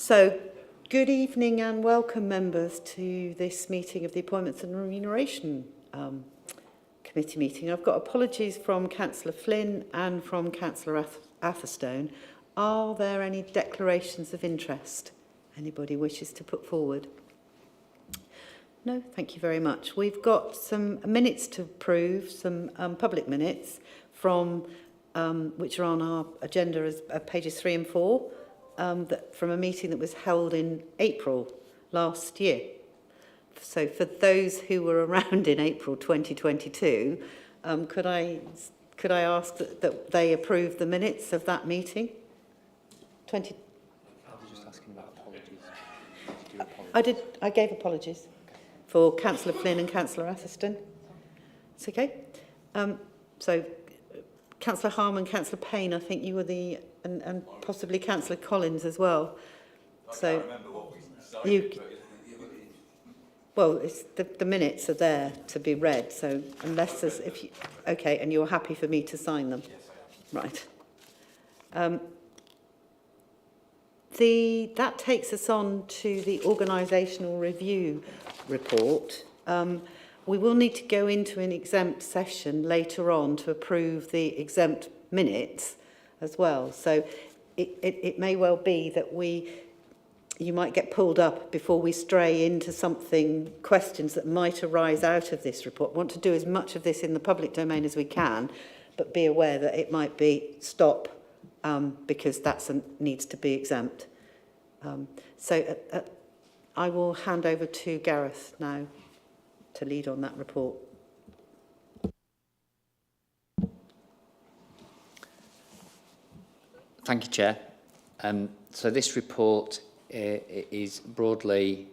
So, good evening and welcome, members, to this meeting of the Appointments and Remuneration Committee meeting. I've got apologies from Councillor Flynn and from Councillor Atherstone. Are there any declarations of interest anybody wishes to put forward? No, thank you very much. We've got some minutes to approve, some public minutes from which are on our agenda as pages 3 and 4. From a meeting that was held in April last year. So for those who were around in April 2022, could I ask that they approve the minutes of that meeting? I was just asking about apologies. I gave apologies for Councillor Flynn and Councillor Atherstone. It's okay. So Councillor Harman, Councillor Payne, I think you were the, and possibly Councillor Collins as well. So I remember what we decided, well, it's the minutes are there to be read. So unless there's, okay, and you're happy for me to sign them, yes, I am. right? That takes us on to the organisational review report. We will need to go into an exempt session later on to approve the exempt minutes as well. So it may well be that you might get pulled up before we stray into questions that might arise out of this report. We want to do as much of this in the public domain as we can, but be aware that it might be stop because that needs to be exempt. I will hand over to Gareth now to lead on that report. Thank you, Chair. So this report is broadly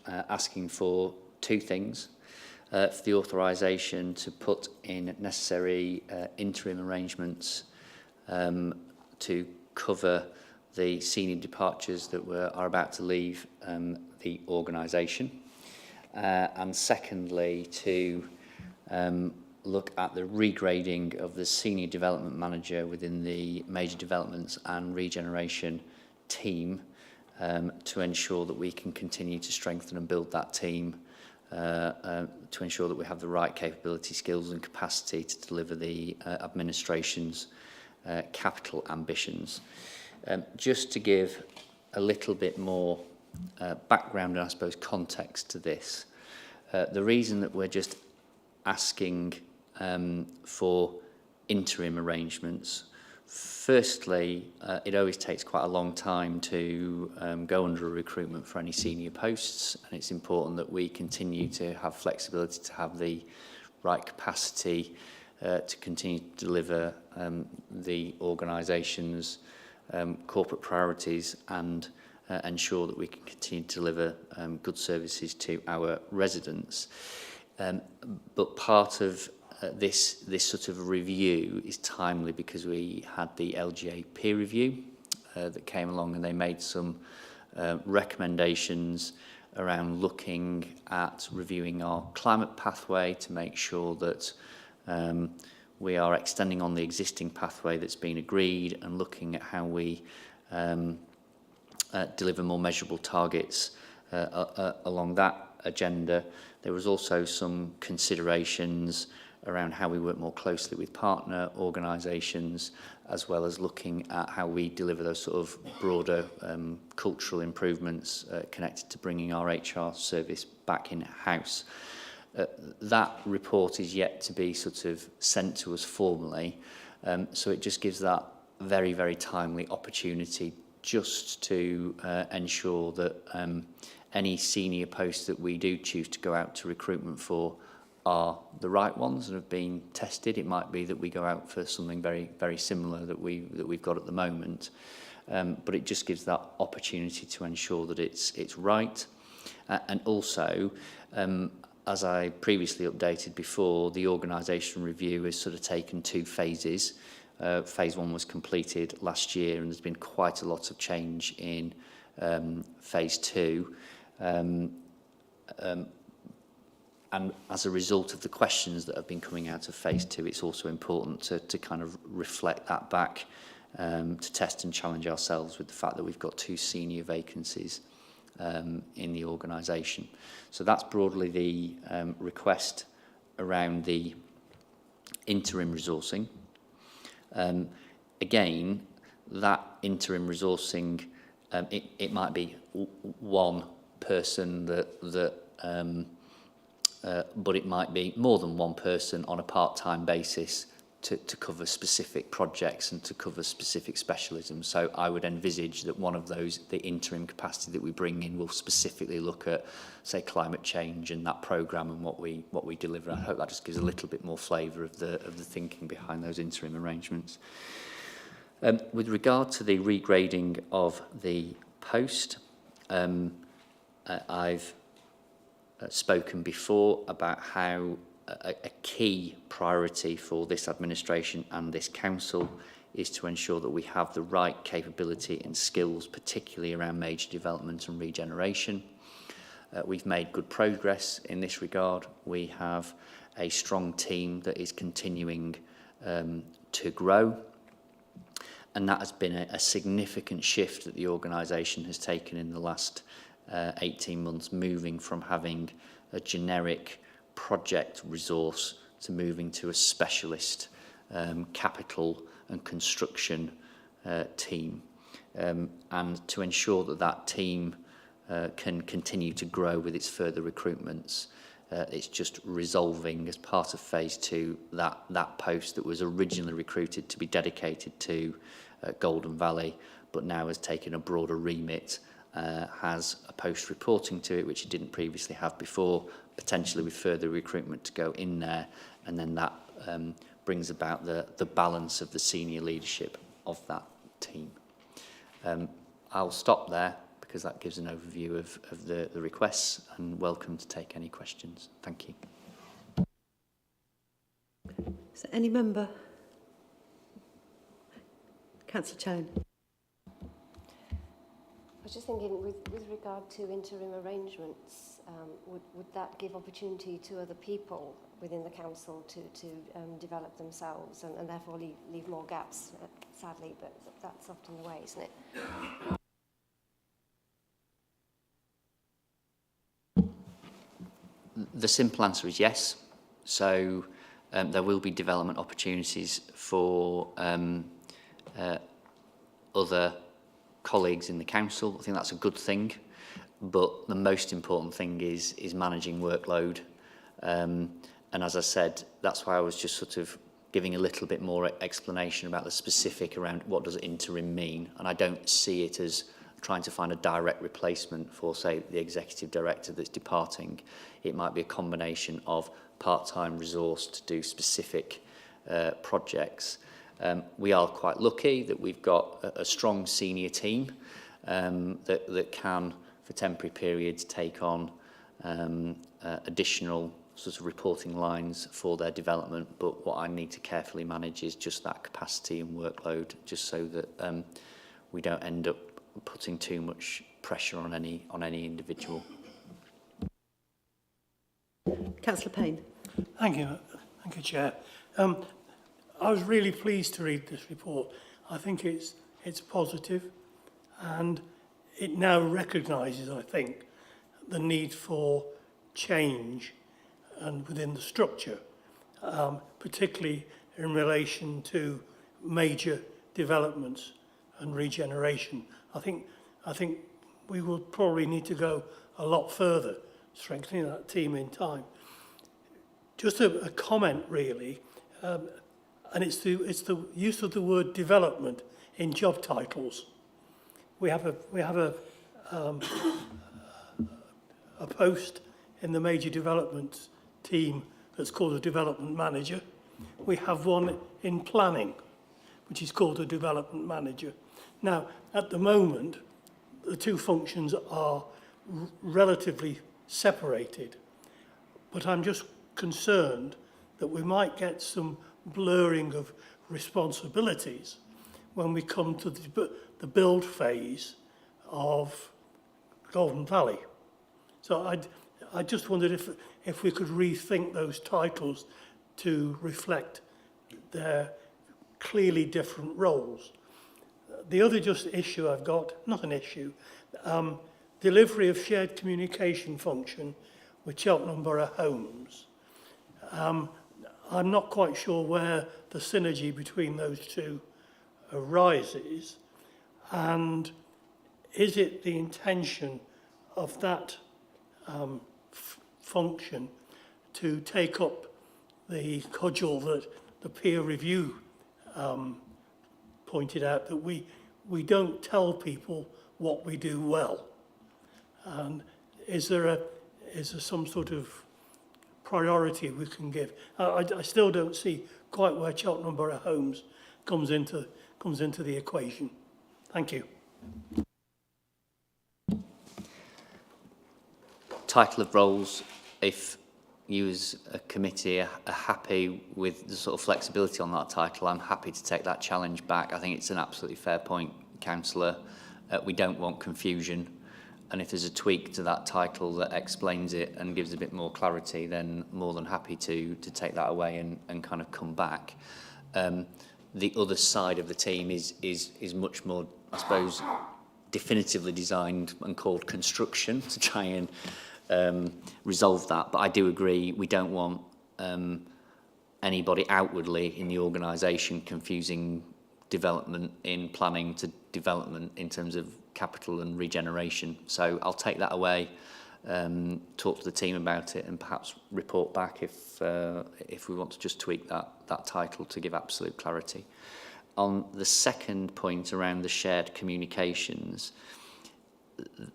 asking for two things. For the authorisation to put in necessary interim arrangements to cover the senior departures that are about to leave the organisation. And secondly, to look at the regrading of the senior development manager within the major developments and regeneration team to ensure that we can continue to strengthen and build that team to ensure that we have the right capability, skills and capacity to deliver the administration's capital ambitions. Just to give a little bit more background and I suppose context to this, the reason that we're just asking for interim arrangements, firstly, it always takes quite a long time to go under a recruitment for any senior posts, and it's important that we continue to have flexibility to have the right capacity to continue to deliver the organisation's corporate priorities and ensure that we can continue to deliver good services to our residents. But part of this sort of review is timely because we had the LGA peer review that came along and they made some recommendations around looking at reviewing our climate pathway to make sure that we are extending on the existing pathway that's been agreed and looking at how we deliver more measurable targets along that agenda. There was also some considerations around how we work more closely with partner organisations, as well as looking at how we deliver those sort of broader cultural improvements connected to bringing our HR service back in-house. That report is yet to be sort of sent to us formally, so it just gives that very, very timely opportunity just to ensure that any senior posts that we do choose to go out to recruitment for are the right ones and have been tested. It might be that we go out for something very, very similar that we've got at the moment, but it just gives that opportunity to ensure that it's right. And also, as I previously updated before, the organisation review has sort of taken 2 phases. Phase 1 was completed last year, and there's been quite a lot of change in phase 2. And as a result of the questions that have been coming out of phase 2, it's also important to kind of reflect that back to test and challenge ourselves with the fact that we've got 2 senior vacancies in the organisation. So that's broadly the request around the interim resourcing. Again, that interim resourcing, it might be one person but it might be more than one person on a part-time basis to cover specific projects and to cover specific specialisms. So I would envisage that one of those, the interim capacity that we bring in, will specifically look at, say, climate change and that programme and what we deliver. I hope that just gives a little bit more flavour of the thinking behind those interim arrangements. With regard to the regrading of the post, I've spoken before about how a key priority for this administration and this council is to ensure that we have the right capability and skills, particularly around major development and regeneration. We've made good progress in this regard. We have a strong team that is continuing to grow, and that has been a significant shift that the organisation has taken in the last 18 months, moving from having a generic project resource to moving to a specialist capital and construction team, and to ensure that that team can continue to grow with its further recruitments. It's just resolving, as part of phase 2, that post that was originally recruited to be dedicated to Golden Valley, but now has taken a broader remit, has a post reporting to it, which it didn't previously have before, potentially with further recruitment to go in there, and then that brings about the balance of the senior leadership of that team. I'll stop there because that gives an overview of the requests, and welcome to take any questions. Thank you. Is there any member? Councillor Payne. I was just thinking, with regard to interim arrangements, would that give opportunity to other people within the council to develop themselves and therefore leave more gaps, sadly, but that's often the way, isn't it? The simple answer is yes. So there will be development opportunities for other colleagues in the council. I think that's a good thing, but the most important thing is managing workload. And as I said, that's why I was just sort of giving a little bit more explanation about the specific around what does interim mean. And I don't see it as trying to find a direct replacement for, say, the executive director that's departing. It might be a combination of part-time resource to do specific projects. We are quite lucky that we've got a strong senior team that can, for temporary periods, take on additional sort of reporting lines for their development. But what I need to carefully manage is just that capacity and workload, just so that we don't end up putting too much pressure on any individual. Councillor Payne. Thank you, Chair. I was really pleased to read this report. I think it's positive, and it now recognises, I think, the need for change and within the structure, particularly in relation to major developments and regeneration. I think we will probably need to go a lot further, strengthening that team in time. Just a comment, really, and it's the use of the word development in job titles. We have a post in the major development team that's called a development manager. We have one in planning, which is called a development manager. Now, at the moment, the two functions are relatively separated, but I'm just concerned that we might get some blurring of responsibilities when we come to the build phase of Golden Valley. So I just wondered if we could rethink those titles to reflect their clearly different roles. The other just issue I've got, not an issue, delivery of shared communication function with Cheltenham Borough Homes. I'm not quite sure where the synergy between those two arises, and is it the intention of that function to take up the cudgel that the peer review pointed out, that we don't tell people what we do well? And is there some sort of priority we can give? I still don't see quite where Cheltenham Borough Homes comes into the equation. Thank you. Title of roles, if you as a committee are happy with the sort of flexibility on that title, I'm happy to take that challenge back. I think it's an absolutely fair point, Councillor. We don't want confusion, and if there's a tweak to that title that explains it and gives a bit more clarity, then more than happy to take that away and kind of come back. The other side of the team is much more, I suppose, definitively designed and called construction, to try and resolve that. But I do agree, we don't want anybody outwardly in the organisation confusing development in planning to development in terms of capital and regeneration. So I'll take that away, talk to the team about it, and perhaps report back if we want to just tweak that title to give absolute clarity. On the second point around the shared communications,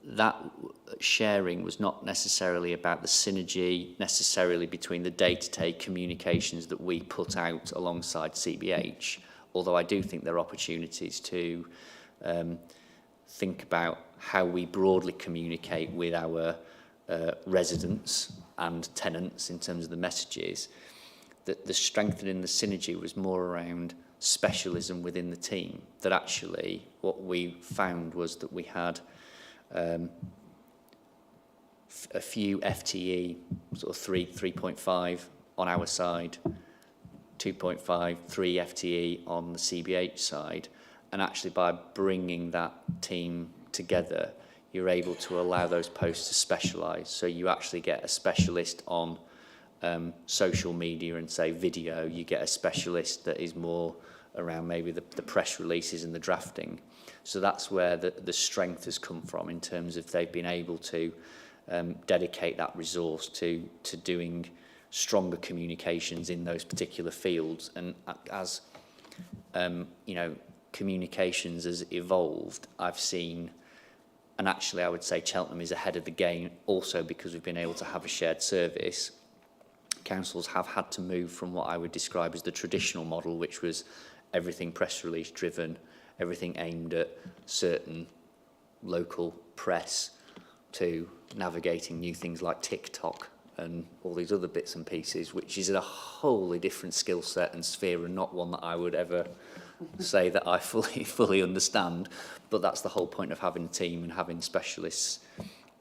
that sharing was not necessarily about the synergy necessarily between the day-to-day communications that we put out alongside CBH, although I do think there are opportunities to think about how we broadly communicate with our residents and tenants in terms of the messages. That the strengthening the synergy was more around specialism within the team, that actually what we found was that we had a few FTE, sort of 3.5 on our side, 2.5, 3 FTE on the CBH side, and actually by bringing that team together, you're able to allow those posts to specialise. So you actually get a specialist on social media and say video, you get a specialist that is more around maybe the press releases and the drafting. So that's where the strength has come from, in terms of they've been able to dedicate that resource to doing stronger communications in those particular fields. And as you know, communications has evolved, I've seen, and actually I would say Cheltenham is ahead of the game also because we've been able to have a shared service. Councils have had to move from what I would describe as the traditional model, which was everything press release driven, everything aimed at certain local press, to navigating new things like TikTok and all these other bits and pieces, which is a wholly different skill set and sphere, and not one that I would ever say that I fully understand. But that's the whole point of having a team and having specialists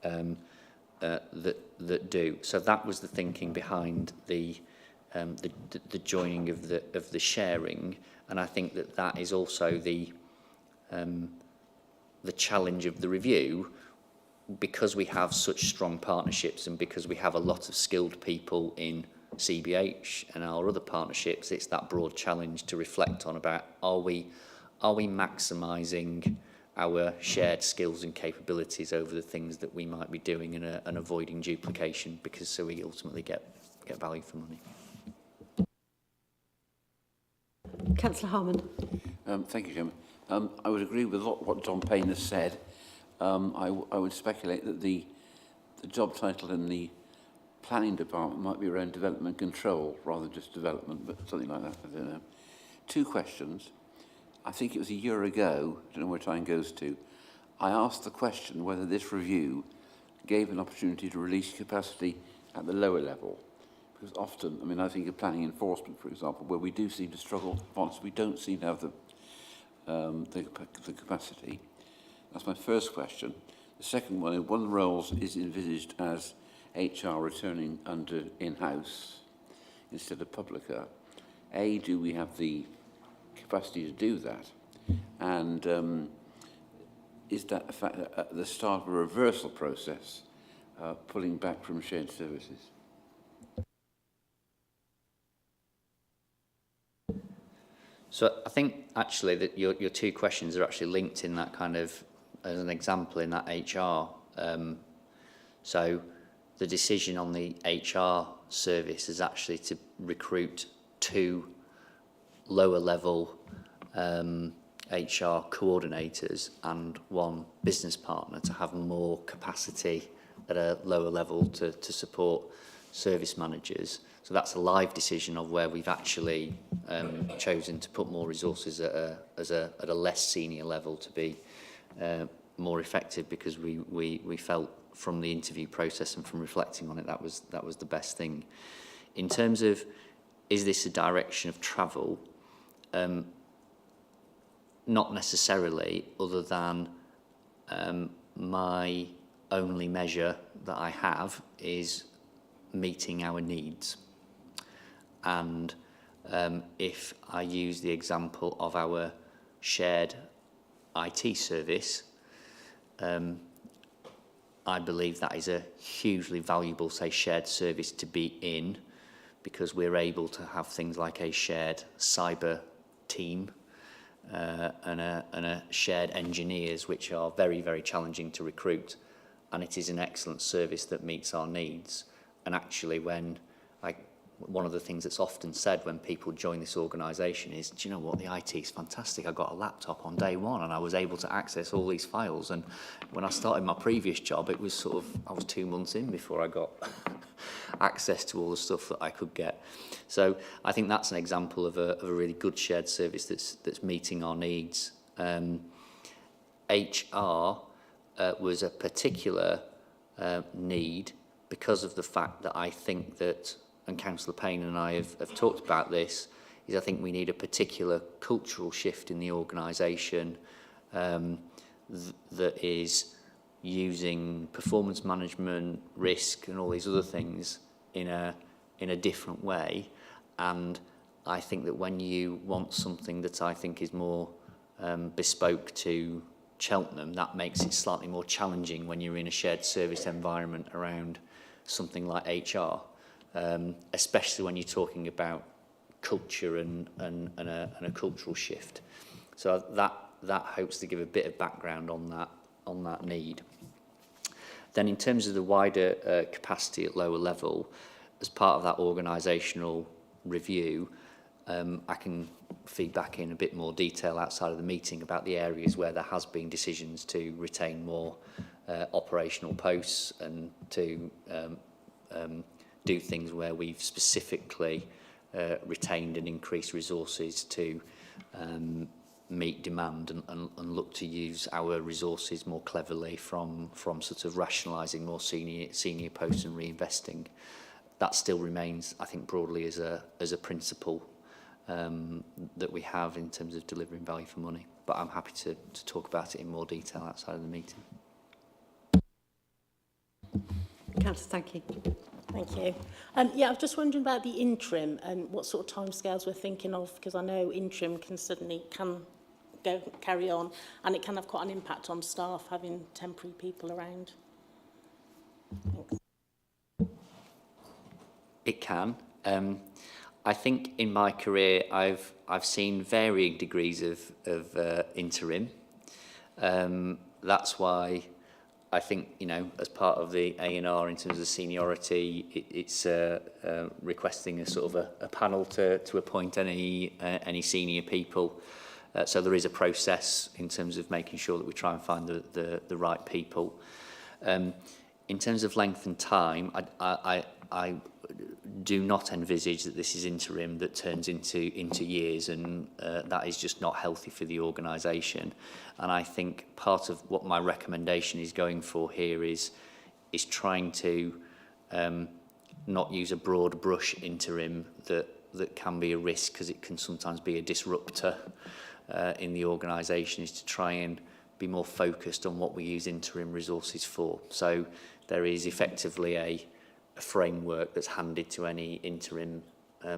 that do. So that was the thinking behind the joining of the sharing, and I think that is also the challenge of the review, because we have such strong partnerships and because we have a lot of skilled people in CBH and our other partnerships. It's that broad challenge to reflect on about, are we maximising our shared skills and capabilities over the things that we might be doing, and avoiding duplication, because so we ultimately get value for money. Councillor Harman. Thank you, Chairman. I would agree with what John Payne has said. I would speculate that the job title in the planning department might be around development control rather than just development, but something like that. I don't know. 2 questions. I think it was a year ago, I don't know where time goes to, I asked the question whether this review gave an opportunity to release capacity at the lower level. Because often, I mean, I think of planning enforcement, for example, where we do seem to struggle, once we don't seem to have the capacity. That's my first question. The second one of the roles is envisaged as HR returning under in-house instead of publica. A, do we have the capacity to do that? And is that a fact at the start of a reversal process, pulling back from shared services? So I think actually that your two questions are actually linked in that kind of, as an example, in that HR. So the decision on the HR service is actually to recruit 2 lower level HR coordinators and 1 business partner to have more capacity at a lower level to support service managers. So that's a live decision of where we've actually chosen to put more resources at a less senior level to be more effective, because we felt from the interview process and from reflecting on it that was the best thing. In terms of, is this a direction of travel? Not necessarily, other than my only measure that I have is meeting our needs. And if I use the example of our shared IT service, I believe that is a hugely valuable, say, shared service to be in, because we're able to have things like a shared cyber team and a shared engineers, which are very, very challenging to recruit. And it is an excellent service that meets our needs. And actually, one of the things that's often said when people join this organisation is, do you know what, the IT is fantastic. I got a laptop on day one and I was able to access all these files. And when I started my previous job, it was I was 2 months in before I got access to all the stuff that I could get. So I think that's an example of a really good shared service that's meeting our needs. HR was a particular need because of the fact that I think that, and Councillor Payne and I have talked about this, is I think we need a particular cultural shift in the organisation that is using performance management, risk and all these other things in a different way. And I think that when you want something that I think is more bespoke to Cheltenham, that makes it slightly more challenging when you're in a shared service environment around something like HR. Especially when you're talking about culture and a cultural shift. So that hopes to give a bit of background on that need. Then in terms of the wider capacity at lower level, as part of that organisational review, I can feed back in a bit more detail outside of the meeting about the areas where there has been decisions to retain more operational posts and to do things where we've specifically retained and increased resources to meet demand and look to use our resources more cleverly from sort of rationalising more senior posts and reinvesting. That still remains, I think, broadly as a principle that we have in terms of delivering value for money. But I'm happy to talk about it in more detail outside of the meeting. Councillor, thank you. Thank you. Yeah, I was just wondering about the interim and what sort of timescales we're thinking of, because I know interim can carry on, and it can have quite an impact on staff having temporary people around. Thanks. It can. I think in my career I've seen varying degrees of interim. That's why I think, you know, as part of the A&R in terms of seniority, it's requesting a sort of a panel to appoint any senior people. So there is a process in terms of making sure that we try and find the right people. In terms of length and time, I do not envisage that this is interim that turns into years, and that is just not healthy for the organisation. And I think part of what my recommendation is going for here is trying to not use a broad brush interim that can be a risk, because it can sometimes be a disruptor in the organisation, is to try and be more focused on what we use interim resources for. So there is effectively a framework that's handed to any interim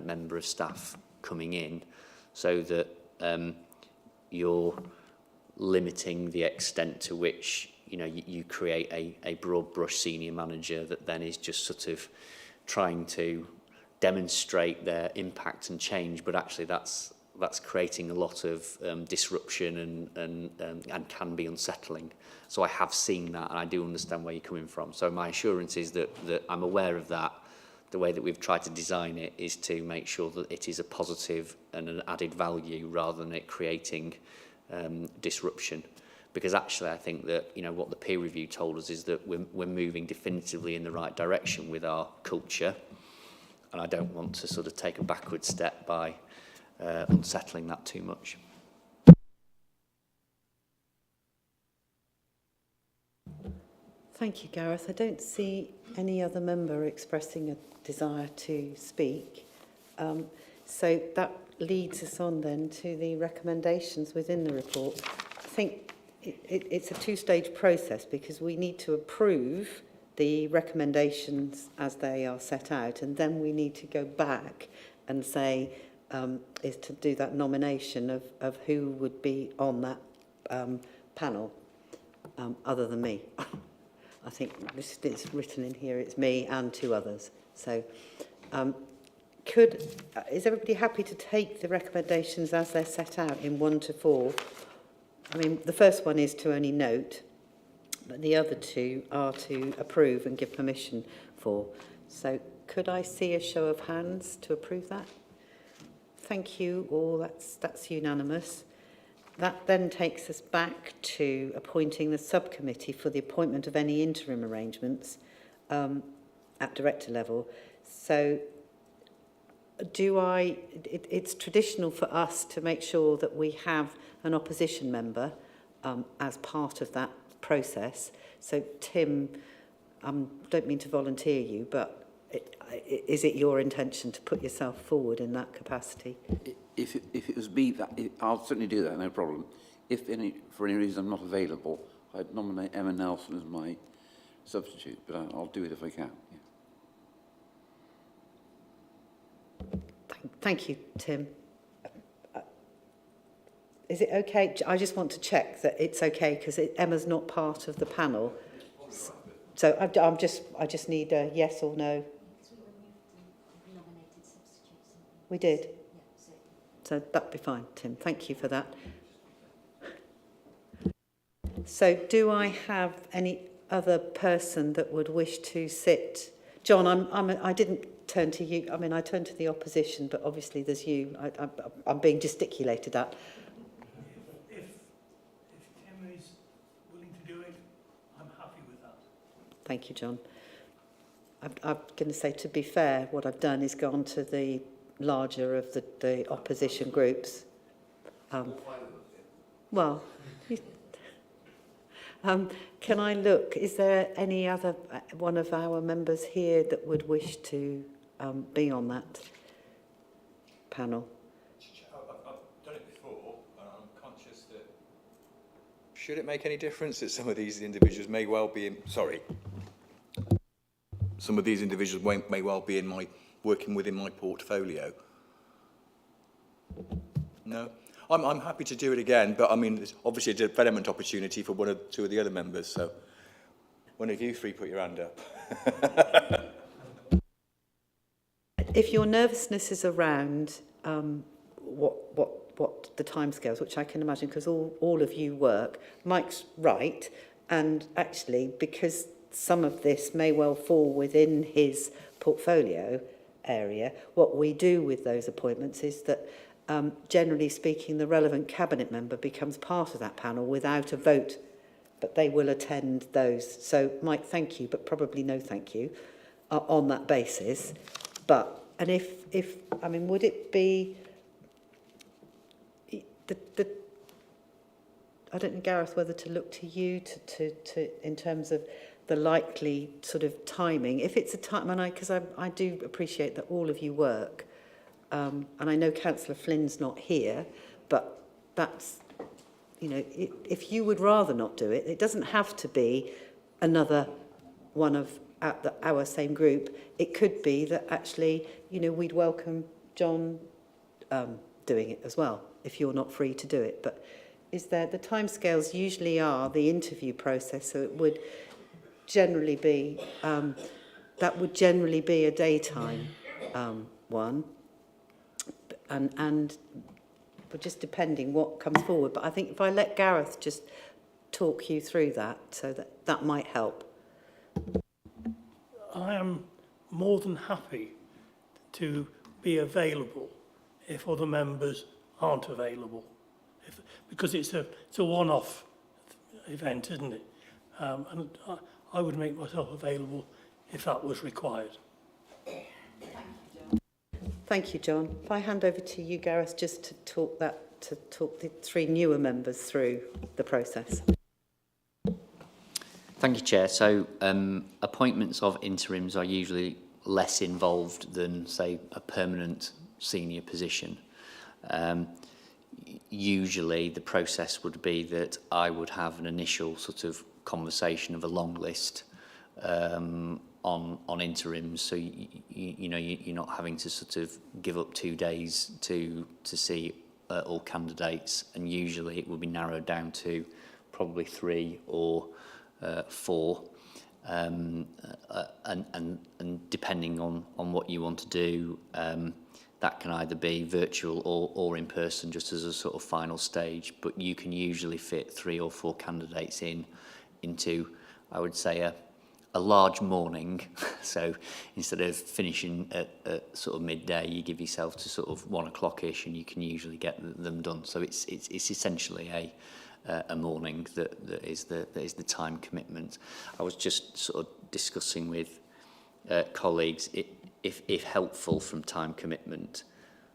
member of staff coming in, so that you're limiting the extent to which, you know, you create a broad brush senior manager that then is just sort of trying to demonstrate their impact and change, but actually that's creating a lot of disruption and can be unsettling. So I have seen that, and I do understand where you're coming from. So my assurance is that I'm aware of that. The way that we've tried to design it is to make sure that it is a positive and an added value rather than it creating disruption. Because actually I think that, you know, what the peer review told us is that we're moving definitively in the right direction with our culture, and I don't want to sort of take a backward step by unsettling that too much. Thank you, Gareth. I don't see any other member expressing a desire to speak. So that leads us on then to the recommendations within the report. I think it's a two-stage process because we need to approve the recommendations as they are set out, and then we need to go back and say, is to do that nomination of who would be on that panel, other than me. I think it's written in here, it's me and 2 others. So is everybody happy to take the recommendations as they're set out in 1 to 4? I mean, the first one is to only note, but the other 2 are to approve and give permission for. So could I see a show of hands to approve that? Thank you all, that's unanimous. That then takes us back to appointing the subcommittee for the appointment of any interim arrangements at director level. So it's traditional for us to make sure that we have an opposition member as part of that process. So Tim, don't mean to volunteer you, but is it your intention to put yourself forward in that capacity? If it was me, I'll certainly do that, no problem. If for any reason I'm not available, I'd nominate Emma Nelson as my substitute, but I'll do it if I can. Yeah. Thank you, Tim. Is it okay? I just want to check that it's okay because Emma's not part of the panel. So I just need a yes or no. We did. So that'd be fine, Tim. Thank you for that. So do I have any other person that would wish to sit? John, I didn't turn to you. I mean, I turned to the opposition, but obviously there's you. I'm being gesticulated at. If Tim is willing to do it, I'm happy with that. Thank you, John. I'm going to say, to be fair, what I've done is gone to the larger of the opposition groups. Well, can I look? Is there any other one of our members here that would wish to be on that panel? I've done it before, and I'm conscious that should it make any difference that some of these individuals may well be in, some of these individuals may well be in my working within my portfolio. No, I'm happy to do it again, but I mean, it's obviously a development opportunity for 1 or 2 of the other members. So, one of you 3 put your hand up. If your nervousness is around what the timescales, which I can imagine, because all of you work, Mike's right, and actually because some of this may well fall within his portfolio area, what we do with those appointments is that generally speaking, the relevant cabinet member becomes part of that panel without a vote, but they will attend those. So, Mike, thank you, but probably no thank you on that basis. And if I mean, would it be I don't know, Gareth, whether to look to you to in terms of the likely sort of timing. If it's a time, and because I do appreciate that all of you work, and I know Councillor Flynn's not here, but that's, you know, if you would rather not do it, it doesn't have to be another one of our same group. It could be that actually, you know, we'd welcome John doing it as well, if you're not free to do it. But is there, the timescales usually are the interview process, so it would generally be, that would generally be a daytime one, and but just depending what comes forward. But I think if I let Gareth just talk you through that, so that might help. I am more than happy to be available if other members aren't available, because it's a one-off event, isn't it? And I would make myself available if that was required. Thank you, John. If I hand over to you, Gareth, just to talk the three newer members through the process. Thank you, Chair. So appointments of interims are usually less involved than, say, a permanent senior position. Usually the process would be that I would have an initial sort of conversation of a long list on interims, so you know you're not having to sort of give up 2 days to see all candidates, and usually it will be narrowed down to probably 3 or 4, and depending on what you want to do, that can either be virtual or in person, just as a sort of final stage. But you can usually fit 3 or 4 candidates into, I would say, a large morning. So instead of finishing at sort of midday, you give yourself to sort of 1 o'clock-ish, and you can usually get them done. So it's essentially a morning that is the time commitment. I was just sort of discussing with colleagues, if helpful from time commitment,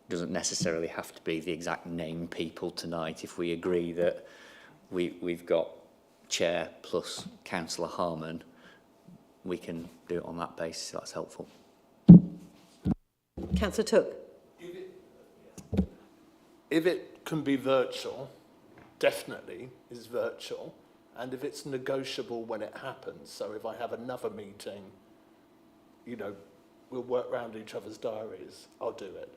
doesn't necessarily have to be the exact name people tonight. If we agree that we've got Chair plus Councillor Harman, we can do it on that basis. That's helpful. Councillor Took. If it can be virtual, definitely is virtual, and if it's negotiable when it happens, so if I have another meeting, you know, we'll work around each other's diaries, I'll do it.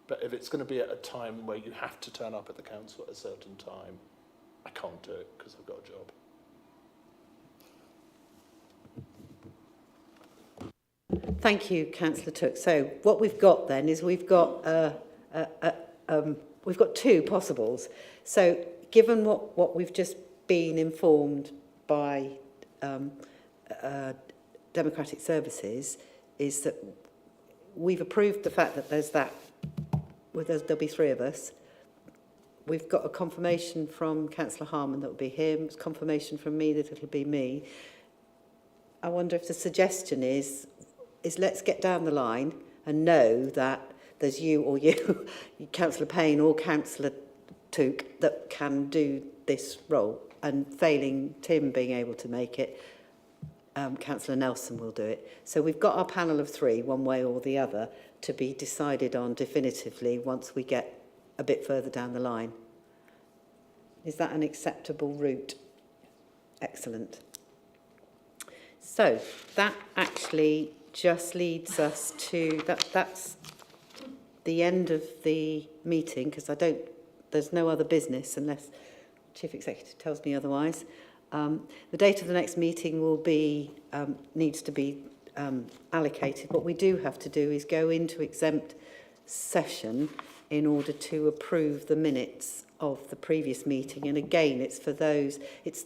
But if it's going to be at a time where you have to turn up at the council at a certain time, I can't do it because I've got a job. Thank you, Councillor Took. So what we've got then is we've got 2 possibles. So given what we've just been informed by Democratic Services, is that we've approved the fact that there'll be 3 of us. We've got a confirmation from Councillor Harman that will be him. It's confirmation from me that it'll be me. I wonder if the suggestion is let's get down the line and know that there's you or you, Councillor Payne or Councillor Took, that can do this role, and failing Tim being able to make it, Councillor Nelson will do it. So we've got our panel of 3, one way or the other, to be decided on definitively once we get a bit further down the line. Is that an acceptable route? Excellent. So that actually just leads us to, that's the end of the meeting, because there's no other business unless Chief Executive tells me otherwise. The date of the next meeting will be, needs to be allocated. What we do have to do is go into exempt session in order to approve the minutes of the previous meeting. And again, it's for those,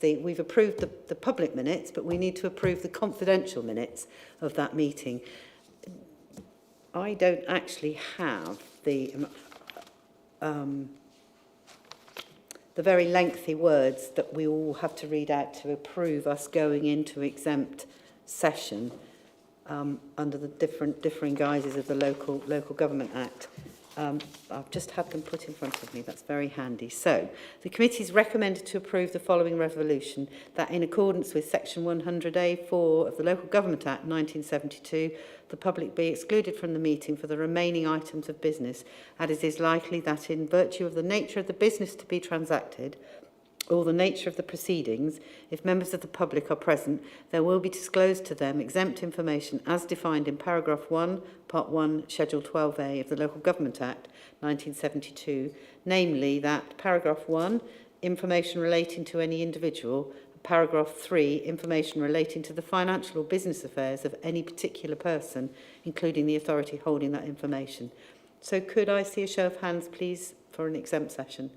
we've approved the public minutes, but we need to approve the confidential minutes of that meeting. I don't actually have the very lengthy words that we all have to read out to approve us going into exempt session under the differing guises of the Local Government Act. I've just had them put in front of me. That's very handy. So, the committee is recommended to approve the following resolution: that in accordance with section 100A(4) of the Local Government Act 1972, the public be excluded from the meeting for the remaining items of business, as it is likely that in virtue of the nature of the business to be transacted, or the nature of the proceedings, if members of the public are present, there will be disclosed to them exempt information as defined in paragraph 1, part 1, schedule 12A of the Local Government Act 1972, namely that paragraph 1 information relating to any individual. Paragraph 3, information relating to the financial or business affairs of any particular person, including the authority holding that information. So could I see a show of hands, please, for an exempt session?